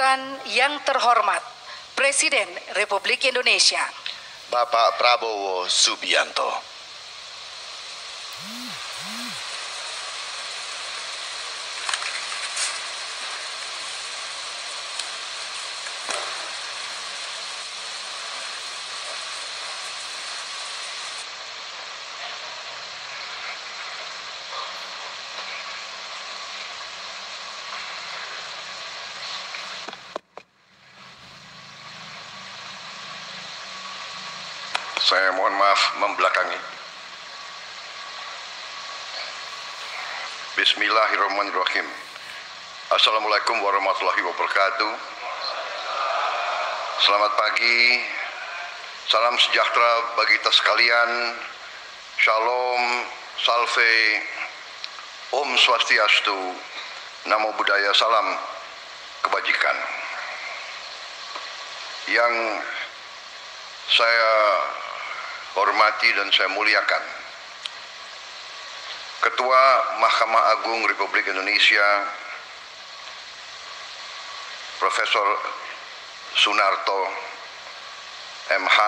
Tuan yang terhormat Presiden Republik Indonesia Bapak Prabowo Subianto. Saya mohon maaf membelakangi. Bismillahirrahmanirrahim. Assalamualaikum warahmatullahi wabarakatuh. Selamat pagi. Salam sejahtera bagi kita sekalian. Shalom, salve, Om Swastiastu, Namo Buddhaya, salam kebajikan. Yang saya hormati dan saya muliakan Ketua Mahkamah Agung Republik Indonesia Profesor Sunarto MH,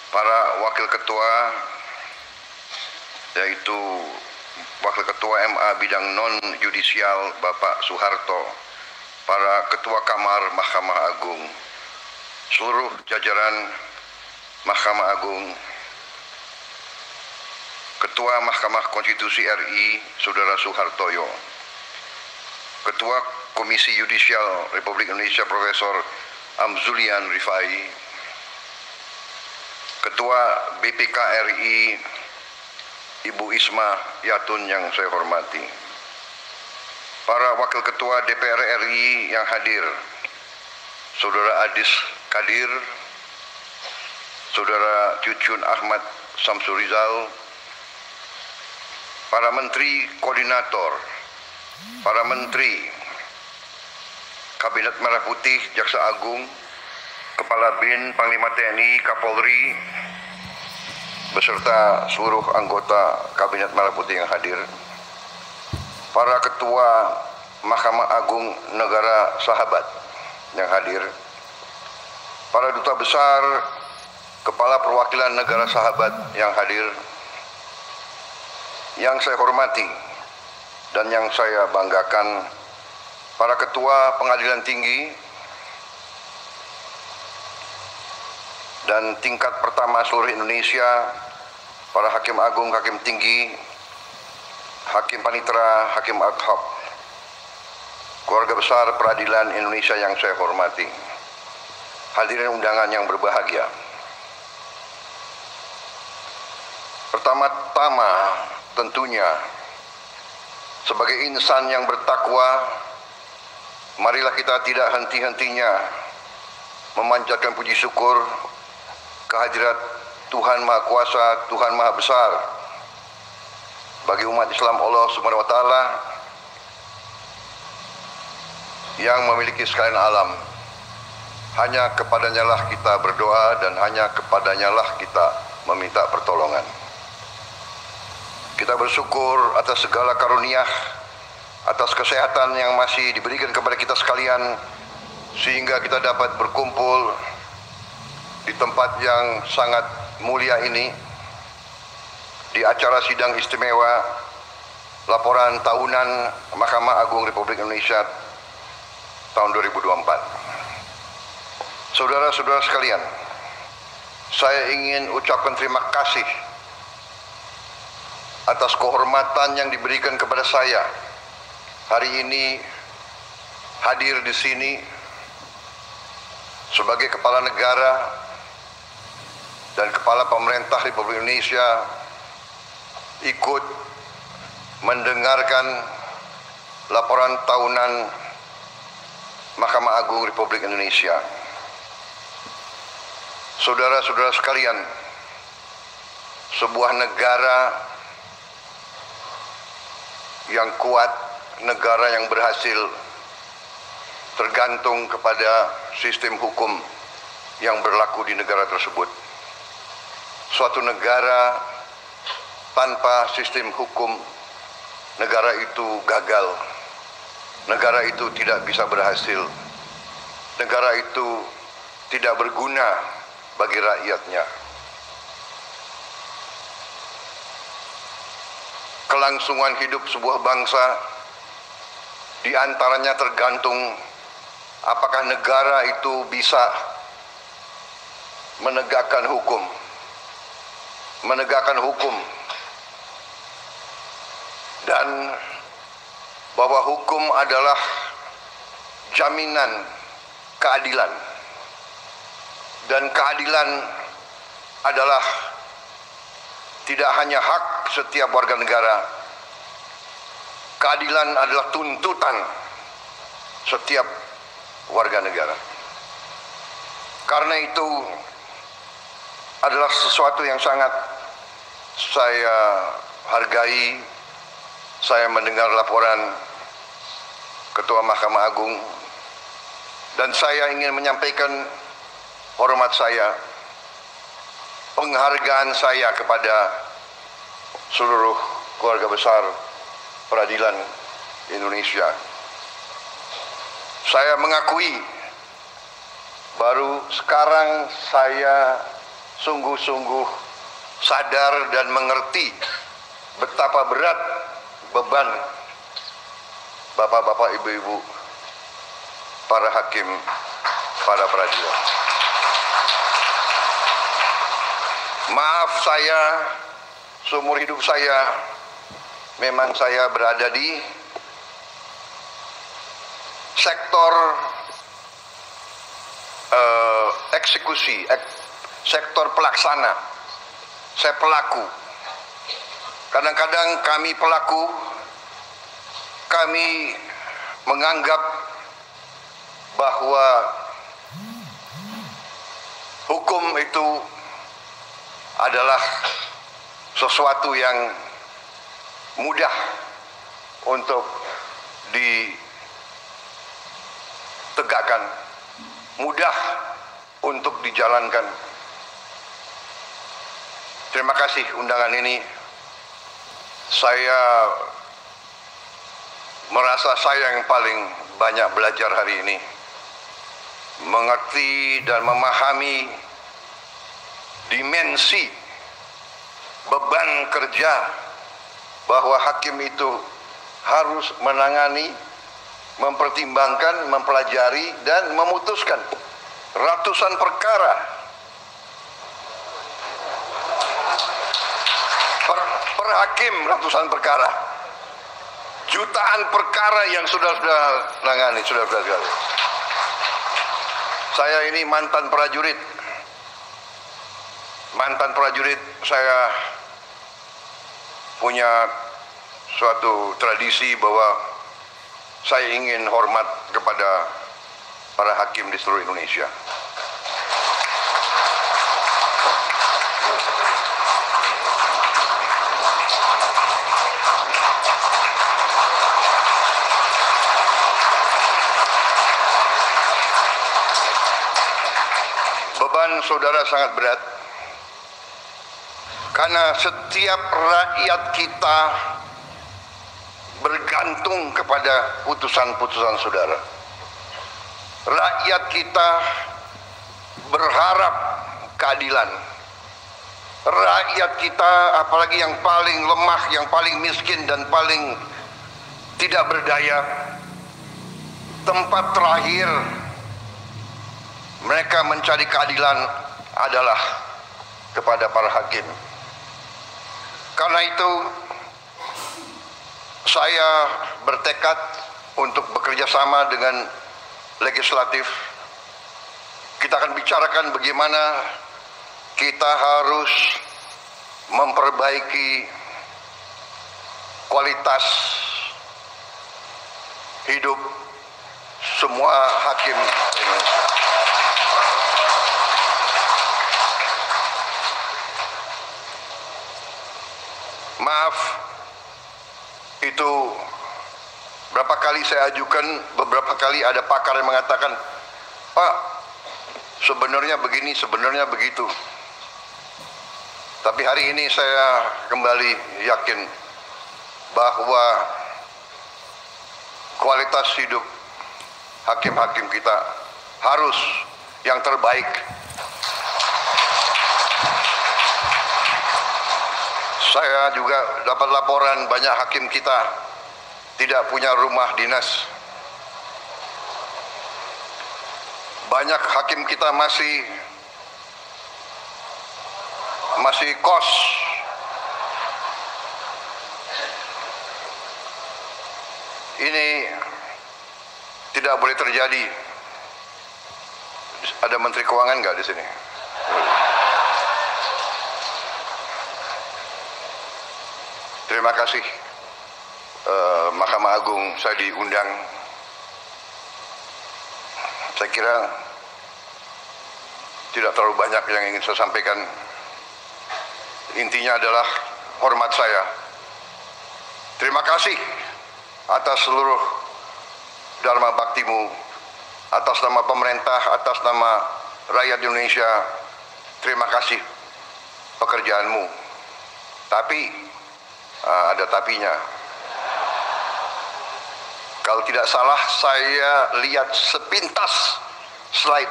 para wakil ketua yaitu Wakil Ketua MA bidang non yudisial Bapak Soeharto, para ketua Kamar Mahkamah Agung, seluruh jajaran Mahkamah Agung, Ketua Mahkamah Konstitusi RI Saudara Soehartoyo, Ketua Komisi Yudisial Republik Indonesia Profesor Amzulian Rifai, Ketua BPK RI Ibu Isma Yatun yang saya hormati, para Wakil Ketua DPR RI yang hadir, Saudara Adis Kadir, Saudara Cucun Ahmad Samsurizal, para Menteri Koordinator, para Menteri Kabinet Merah Putih, Jaksa Agung, Kepala BIN, Panglima TNI, Kapolri, beserta seluruh anggota Kabinet Merah Putih yang hadir, para Ketua Mahkamah Agung Negara Sahabat yang hadir, para Duta Besar, Kepala Perwakilan Negara Sahabat yang hadir, yang saya hormati dan yang saya banggakan, para Ketua Pengadilan Tinggi dan tingkat pertama seluruh Indonesia, para Hakim Agung, Hakim Tinggi, Hakim Panitera, Hakim Ad hoc, keluarga besar peradilan Indonesia yang saya hormati, hadirin undangan yang berbahagia. Pertama-tama tentunya sebagai insan yang bertakwa, marilah kita tidak henti-hentinya memanjatkan puji syukur kehadirat Tuhan Maha Kuasa, Tuhan Maha Besar bagi umat Islam Allah Subhanahu wa Ta'ala yang memiliki sekalian alam. Hanya kepadanya lah kita berdoa dan hanya kepadanya lah kita meminta pertolongan. Kita bersyukur atas segala karunia, atas kesehatan yang masih diberikan kepada kita sekalian, sehingga kita dapat berkumpul di tempat yang sangat mulia ini, di acara sidang istimewa laporan tahunan Mahkamah Agung Republik Indonesia tahun 2024. Saudara-saudara sekalian, saya ingin ucapkan terima kasih atas kehormatan yang diberikan kepada saya hari ini hadir di sini sebagai kepala negara dan kepala pemerintah Republik Indonesia ikut mendengarkan laporan tahunan Mahkamah Agung Republik Indonesia. Saudara-saudara sekalian, sebuah negara yang kuat, negara yang berhasil, tergantung kepada sistem hukum yang berlaku di negara tersebut. Suatu negara tanpa sistem hukum, negara itu gagal. negara itu tidak bisa berhasil. Negara itu tidak berguna bagi rakyatnya. Kelangsungan hidup sebuah bangsa diantaranya tergantung apakah negara itu bisa menegakkan hukum. Dan bahwa hukum adalah jaminan keadilan. Dan keadilan adalah tidak hanya hak setiap warga negara. Keadilan adalah tuntutan setiap warga negara. Karena itu adalah sesuatu yang sangat saya hargai. Saya mendengar laporan Ketua Mahkamah Agung dan saya ingin menyampaikan hormat saya, penghargaan saya kepada seluruh keluarga besar peradilan Indonesia. Saya mengakui baru sekarang saya sungguh-sungguh sadar dan mengerti betapa berat beban bapak-bapak, ibu-ibu, para hakim, para peradilan. Maaf, saya seumur hidup saya memang saya berada di sektor eksekusi, sektor pelaksana. Saya pelaku. Kadang-kadang kami pelaku, kami menganggap bahwa hukum itu adalah sesuatu yang mudah untuk ditegakkan, mudah untuk dijalankan. Terima kasih undangan ini. Saya merasa saya yang paling banyak belajar hari ini, mengerti dan memahami dimensi beban kerja bahwa hakim itu harus menangani, mempertimbangkan, mempelajari dan memutuskan ratusan perkara per hakim, ratusan perkara, jutaan perkara yang sudah nangani, sudah. Saya ini mantan prajurit, saya punya suatu tradisi bahwa saya ingin hormat kepada para hakim di seluruh Indonesia. Beban saudara sangat berat karena setiap rakyat kita bergantung kepada putusan-putusan saudara. Rakyat kita berharap keadilan. Rakyat kita, apalagi yang paling lemah, yang paling miskin dan paling tidak berdaya, tempat terakhir mereka mencari keadilan adalah kepada para hakim. Karena itu saya bertekad untuk bekerja sama dengan legislatif. Kita akan bicarakan bagaimana kita harus memperbaiki kualitas hidup semua hakim Indonesia. Maaf, itu berapa kali saya ajukan, beberapa kali ada pakar yang mengatakan, Pak, sebenarnya begini, sebenarnya begitu. Tapi hari ini saya kembali yakin bahwa kualitas hidup hakim-hakim kita harus yang terbaik. Saya juga dapat laporan banyak hakim kita tidak punya rumah dinas. Banyak hakim kita masih kos. Ini tidak boleh terjadi. Ada Menteri Keuangan nggak di sini? Terima kasih. Mahkamah Agung saya diundang. Saya kira tidak terlalu banyak yang ingin saya sampaikan. Intinya adalah hormat saya. Terima kasih atas seluruh dharma baktimu, atas nama pemerintah, atas nama rakyat Indonesia. Terima kasih pekerjaanmu. Tapi ada tapinya. Kalau tidak salah, saya lihat sepintas slide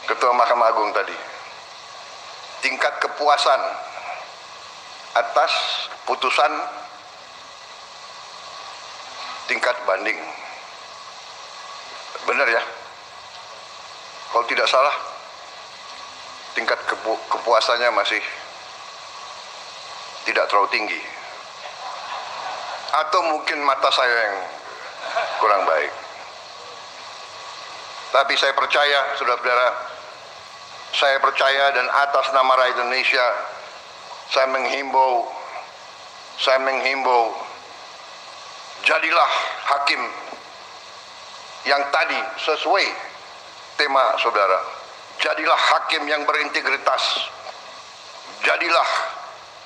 Ketua Mahkamah Agung tadi. Tingkat kepuasan atas putusan tingkat banding. Benar ya? Kalau tidak salah, tingkat kepuasannya masih tidak terlalu tinggi. Atau mungkin mata saya yang kurang baik. Tapi saya percaya, saudara-saudara, saya percaya dan atas nama rakyat Indonesia, saya menghimbau, jadilah hakim yang tadi sesuai tema saudara. Jadilah hakim yang berintegritas. Jadilah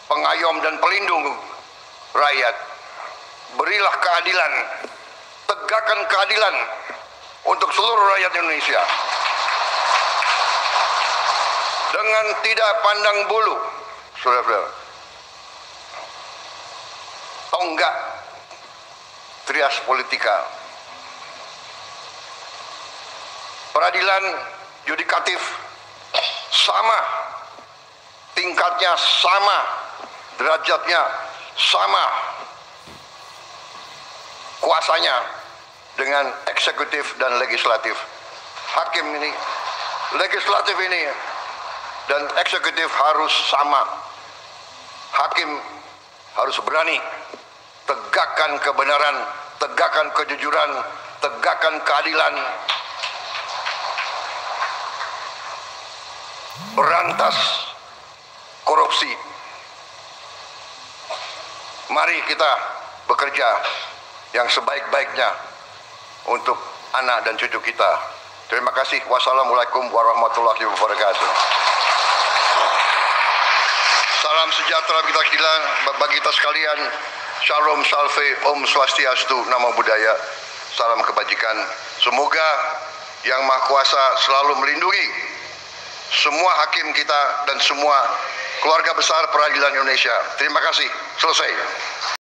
pengayom dan pelindung rakyat. Berilah keadilan, tegakkan keadilan untuk seluruh rakyat Indonesia. Dengan tidak pandang bulu, saudara-saudara. Tonggak trias politika. Peradilan yudikatif sama, tingkatnya sama, derajatnya sama, kuasanya dengan eksekutif dan legislatif. Hakim ini, legislatif ini dan eksekutif harus sama. Hakim harus berani tegakkan kebenaran, tegakkan kejujuran, tegakkan keadilan, berantas korupsi. Mari kita bekerja yang sebaik-baiknya untuk anak dan cucu kita. Terima kasih. Wassalamualaikum warahmatullahi wabarakatuh. Salam sejahtera bagi kita sekalian. Shalom, salve, Om Swastiastu, Namo Buddhaya. Salam kebajikan. Semoga Yang Maha Kuasa selalu melindungi semua hakim kita dan semua keluarga besar peradilan Indonesia. Terima kasih. Selesai.